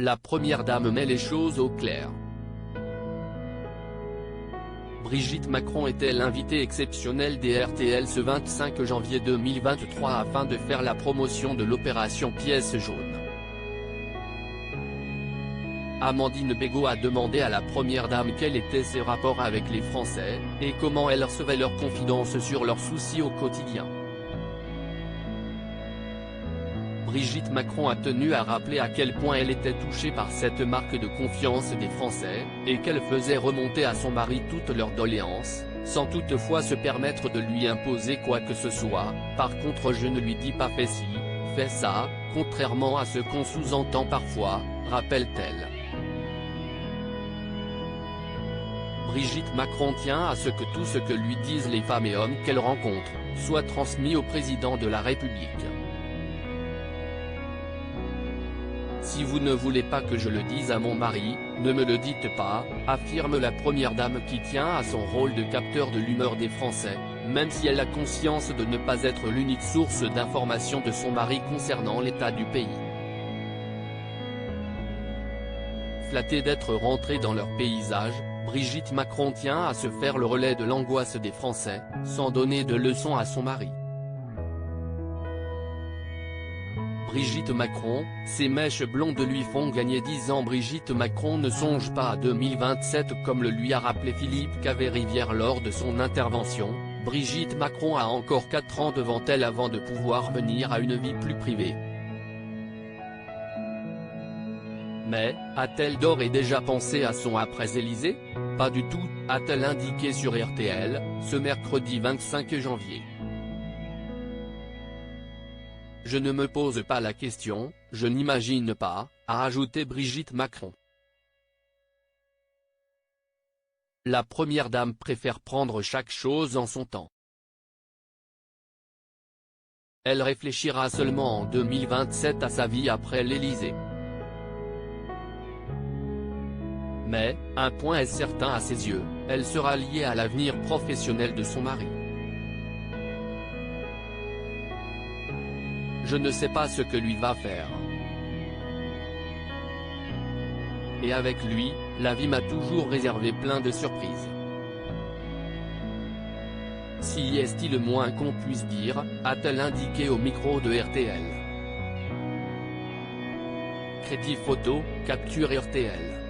La première dame met les choses au clair. Brigitte Macron était l'invitée exceptionnelle des RTL ce 25 janvier 2023 afin de faire la promotion de l'opération Pièce jaune. Amandine Bégaud a demandé à la première dame quels étaient ses rapports avec les Français, et comment elle recevait leurs confidences sur leurs soucis au quotidien. Brigitte Macron a tenu à rappeler à quel point elle était touchée par cette marque de confiance des Français, et qu'elle faisait remonter à son mari toutes leurs doléances, sans toutefois se permettre de lui imposer quoi que ce soit. Par contre, je ne lui dis pas fais ci, fais ça, contrairement à ce qu'on sous-entend parfois, rappelle-t-elle. Brigitte Macron tient à ce que tout ce que lui disent les femmes et hommes qu'elle rencontre, soit transmis au président de la République. Si vous ne voulez pas que je le dise à mon mari, ne me le dites pas, affirme la première dame qui tient à son rôle de capteur de l'humeur des Français, même si elle a conscience de ne pas être l'unique source d'information de son mari concernant l'état du pays. Flattée d'être rentrée dans leur paysage, Brigitte Macron tient à se faire le relais de l'angoisse des Français, sans donner de leçons à son mari. Brigitte Macron, ses mèches blondes lui font gagner 10 ans. Brigitte Macron ne songe pas à 2027 comme le lui a rappelé Philippe Caverivière lors de son intervention. Brigitte Macron a encore 4 ans devant elle avant de pouvoir venir à une vie plus privée. Mais, a-t-elle d'ores et déjà pensé à son après-Élysée? Pas du tout, a-t-elle indiqué sur RTL, ce mercredi 25 janvier. Je ne me pose pas la question, je n'imagine pas, a ajouté Brigitte Macron. La première dame préfère prendre chaque chose en son temps. Elle réfléchira seulement en 2027 à sa vie après l'Élysée. Mais, un point est certain à ses yeux, elle sera liée à l'avenir professionnel de son mari. Je ne sais pas ce que lui va faire. Et avec lui, la vie m'a toujours réservé plein de surprises. Si est-il le moins qu'on puisse dire, a-t-elle indiqué au micro de RTL. Crédit photo, capture RTL.